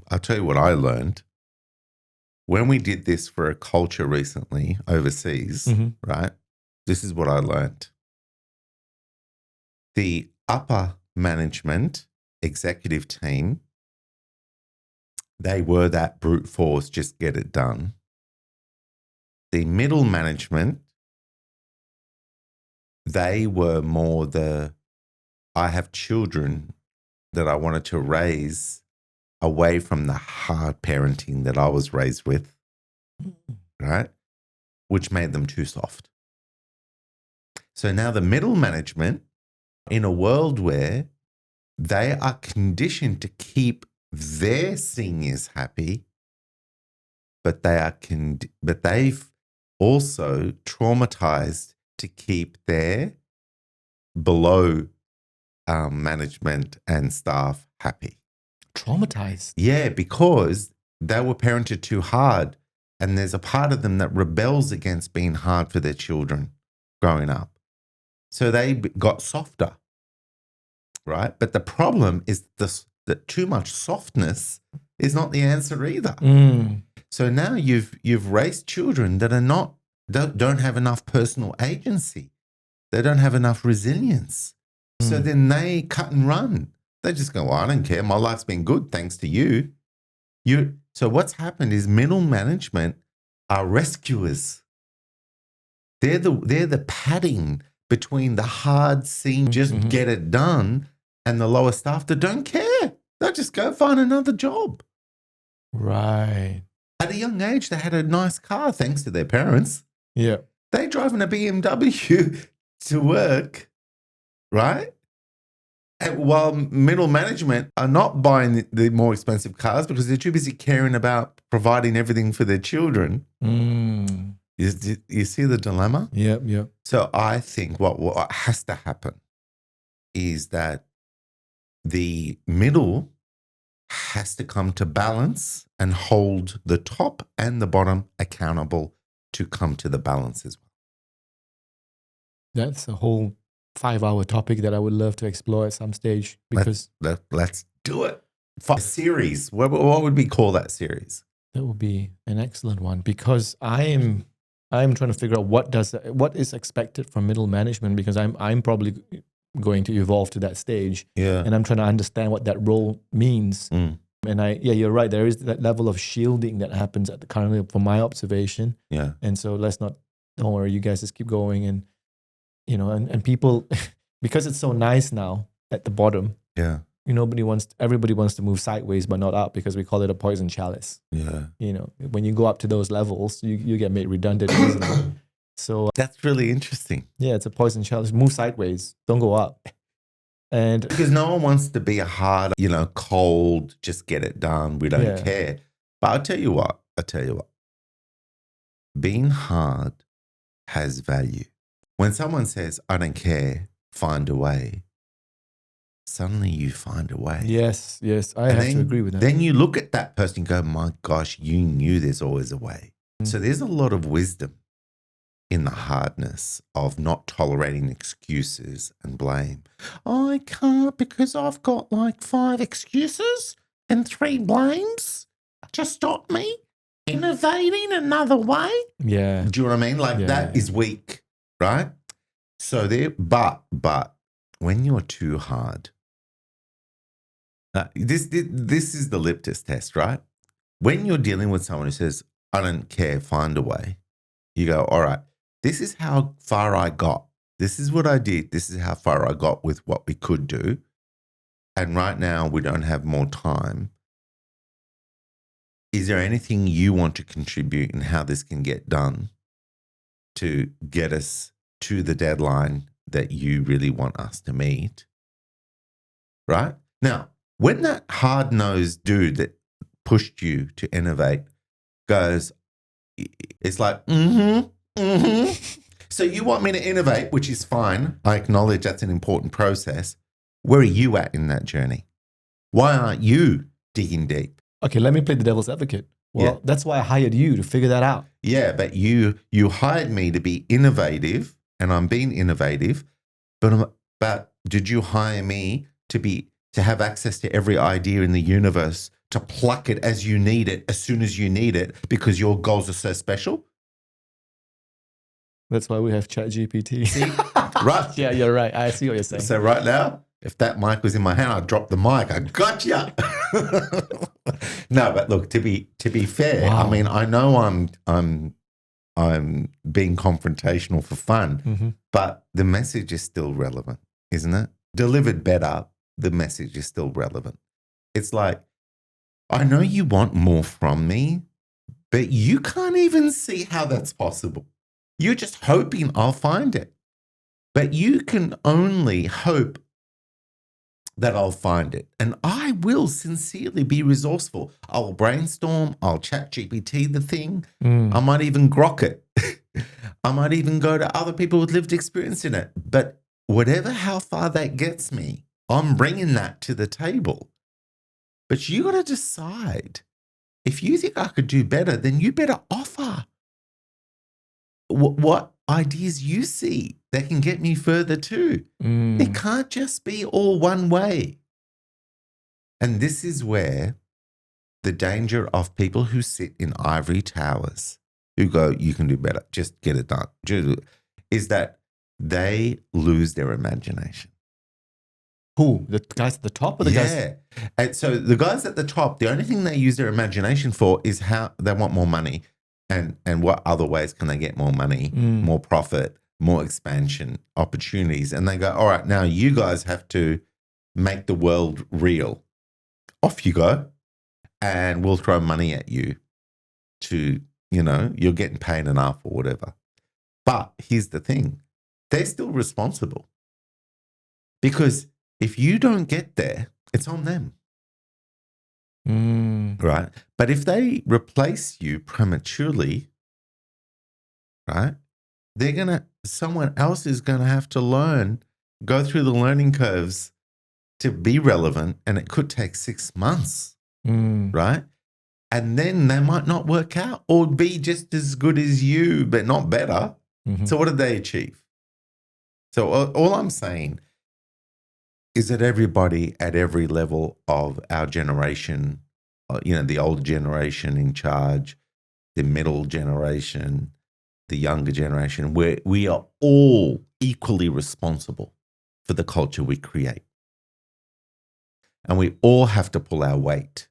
I'll tell you what I learned. When we did this for a culture recently overseas, right? This is what I learned. The upper management executive team, they were that brute force, just get it done. The middle management, they were more I have children that I wanted to raise away from the hard parenting that I was raised with, right? Which made them too soft. So now the middle management, in a world where they are conditioned to keep their seniors happy, but they've also traumatized to keep their below management and staff happy. Traumatized? Yeah, because they were parented too hard, and there's a part of them that rebels against being hard for their children growing up. So they got softer, right? But the problem is that too much softness is not the answer either. So now you've raised children that are don't have enough personal agency. They don't have enough resilience. So then they cut and run. They just go, well, I don't care. My life's been good thanks to you. So what's happened is middle management are rescuers. They're the padding between the hard scene, just get it done, and the lower staff that don't care. They'll just go find another job. Right. At a young age, they had a nice car thanks to their parents. Yeah. They drove in a BMW to work, right? And while middle management are not buying the more expensive cars because they're too busy caring about providing everything for their children. You see the dilemma? Yep. So I think what has to happen is that the middle has to come to balance and hold the top and the bottom accountable to come to the balance as well. That's a whole 5-hour topic that I would love to explore at some stage, because let's do it. A series. What would we call that series? That would be an excellent one, because I am trying to figure out what is expected from middle management, because I'm probably going to evolve to that stage. Yeah. And I'm trying to understand what that role means. And you're right. There is that level of shielding that happens currently from my observation. Yeah. And so don't worry, you guys just keep going. And, and people, because it's so nice now at the bottom. Yeah. Everybody wants to move sideways, but not up, because we call it a poison chalice. Yeah. When you go up to those levels, you get made redundant easily. So that's really interesting. Yeah, it's a poison chalice. Move sideways, don't go up. And because no one wants to be a hard, cold, just get it done. We don't care. But I'll tell you what. Being hard has value. When someone says, I don't care, find a way, suddenly you find a way. Yes, I have to agree with that. Then you look at that person and go, my gosh, you knew there's always a way. So there's a lot of wisdom in the hardness of not tolerating excuses and blame. I can't because I've got like 5 excuses and 3 blames to stop me innovating another way. Yeah. Do you know what I mean? That is weak, right? So but when you're too hard, this is the litmus test, right? When you're dealing with someone who says, I don't care, find a way, you go, all right, this is how far I got. This is what I did. This is how far I got with what we could do. And right now we don't have more time. Is there anything you want to contribute in how this can get done to get us to the deadline that you really want us to meet? Right? Now, when that hard-nosed dude that pushed you to innovate goes, it's like, So you want me to innovate, which is fine. I acknowledge that's an important process. Where are you at in that journey? Why aren't you digging deep? Okay, let me play the devil's advocate. Well, that's why I hired you to figure that out. Yeah, but you hired me to be innovative, and I'm being innovative. But did you hire me to have access to every idea in the universe to pluck it as you need it, as soon as you need it, because your goals are so special. That's why we have ChatGPT. See, right? Yeah, you're right. I see what you're saying. So right now, if that mic was in my hand, I'd drop the mic. I gotcha. No, but look, to be fair, Wow. I mean, I know I'm being confrontational for fun, but the message is still relevant, isn't it? Delivered better, the message is still relevant. It's like, I know you want more from me, but you can't even see how that's possible. You're just hoping I'll find it. But you can only hope that I'll find it. And I will sincerely be resourceful. I'll brainstorm, I'll chat GPT the thing. I might even grok it. I might even go to other people with lived experience in it. But whatever how far that gets me, I'm bringing that to the table. But you got to decide. If you think I could do better, then you better offer what ideas you see that can get me further too. It can't just be all one way. And this is where the danger of people who sit in ivory towers, who go, you can do better, just get it done, is that they lose their imagination. Who? The guys at the top or the guys? And so the guys at the top, the only thing they use their imagination for is how they want more money and what other ways can they get more money, more profit, more expansion, opportunities. And they go, all right, now you guys have to make the world real. Off you go. And we'll throw money at you to, you're getting paid enough or whatever. But here's the thing. They're still responsible. Because if you don't get there, it's on them. Right? But if they replace you prematurely, right, someone else is going to have to go through the learning curves to be relevant, and it could take 6 months, right? And then they might not work out or be just as good as you, but not better. So what did they achieve? So all I'm saying is that everybody at every level of our generation, the older generation in charge, the middle generation, the younger generation, we are all equally responsible for the culture we create. And we all have to pull our weight.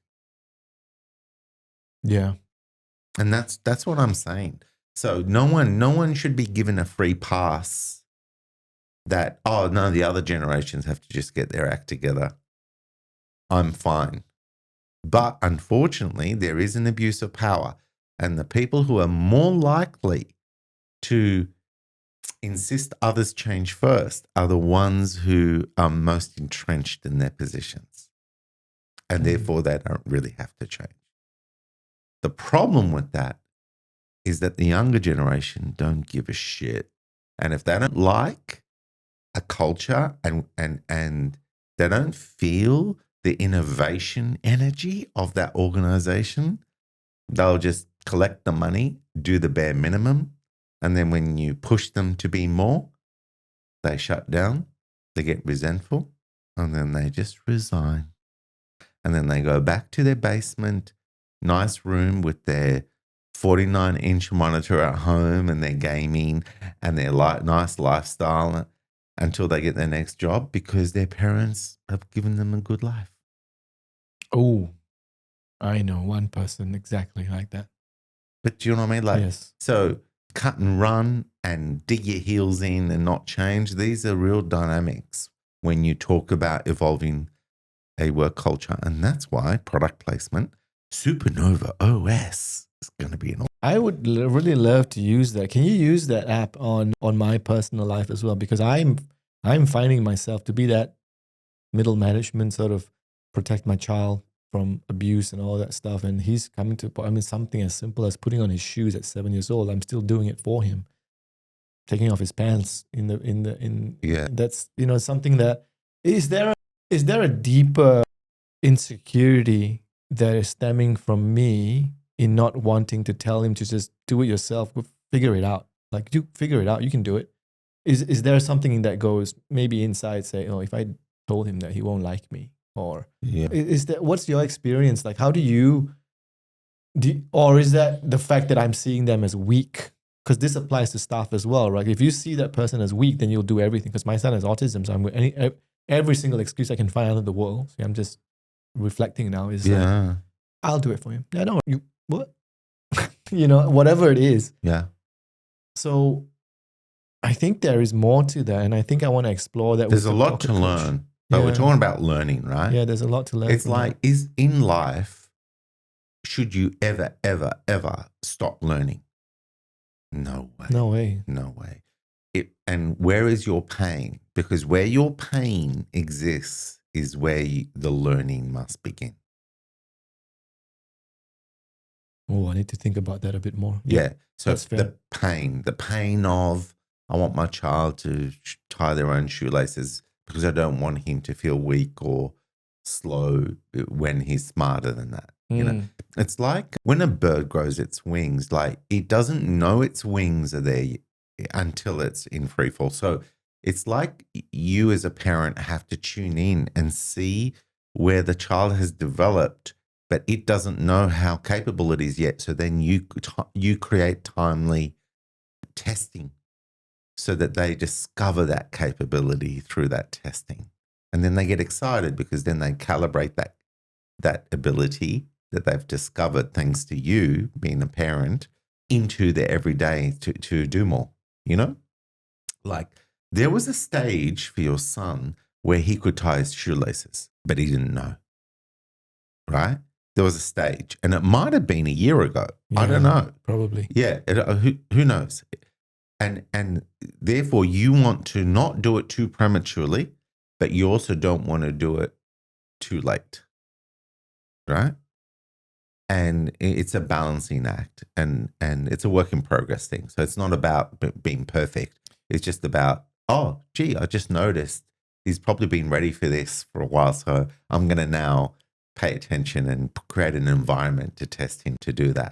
Yeah. And that's what I'm saying. So no one should be given a free pass that, oh, no, the other generations have to just get their act together. I'm fine. But unfortunately, there is an abuse of power. And the people who are more likely to insist others change first are the ones who are most entrenched in their positions. And therefore, they don't really have to change. The problem with that is that the younger generation don't give a shit. And if they don't like a culture and they don't feel the innovation energy of that organization, they'll just collect the money, do the bare minimum, and then when you push them to be more, they shut down, they get resentful, and then they just resign. And then they go back to their basement, nice room with their 49-inch monitor at home and their gaming and their nice lifestyle until they get their next job because their parents have given them a good life. Oh, I know one person exactly like that. But do you know what I mean? Yes. So cut and run and dig your heels in and not change. These are real dynamics when you talk about evolving a work culture. And that's why product placement, Supernova OS is going to be an. I would really love to use that. Can you use that app on my personal life as well? Because I'm finding myself to be that middle management, sort of protect my child from abuse and all that stuff. And he's coming to, something as simple as putting on his shoes at 7 years old. I'm still doing it for him. Taking off his pants that's, something that, is there a deeper insecurity that is stemming from me in not wanting to tell him to just do it yourself, figure it out. Like, you figure it out, you can do it. Is there something that goes maybe inside, say, if I told him that, he won't like me, Or Yeah. is that, what's your experience? Like, how do you, or is that the fact that I'm seeing them as weak? Because this applies to staff as well, right? If you see that person as weak, then you'll do everything. Because my son has autism, so every single excuse I can find out of the world. So I'm just reflecting now. Is like, Yeah. I'll do it for you. Yeah, no, you what? Whatever it is. Yeah. So I think there is more to that, and I think I want to explore that. There's with a the lot pocket to coach. learn, but we're talking about learning, right? Yeah, there's a lot to learn. It's like, is in life, should you ever, ever, ever stop learning? No way. No way. No way. And where is your pain? Because where your pain exists is where the learning must begin. Oh, I need to think about that a bit more. Yeah. So that's fair. the pain of, I want my child to tie their own shoelaces because I don't want him to feel weak or slow when he's smarter than that. You know, it's like when a bird grows its wings, like it doesn't know its wings are there until it's in free fall. So it's like you as a parent have to tune in and see where the child has developed, but it doesn't know how capable it is yet. So then you create timely testing so that they discover that capability through that testing. And then they get excited because then they calibrate that ability that they've discovered thanks to you being a parent into their everyday to do more, Like there was a stage for your son where he could tie his shoelaces, but he didn't know, right? There was a stage, and it might have been a year ago. Yeah, I don't know. Probably. Yeah. Who knows? And therefore you want to not do it too prematurely, but you also don't want to do it too late, right? And it's a balancing act, and it's a work in progress thing. So it's not about being perfect. It's just about, oh, gee, I just noticed he's probably been ready for this for a while. So I'm going to now pay attention and create an environment to test him to do that.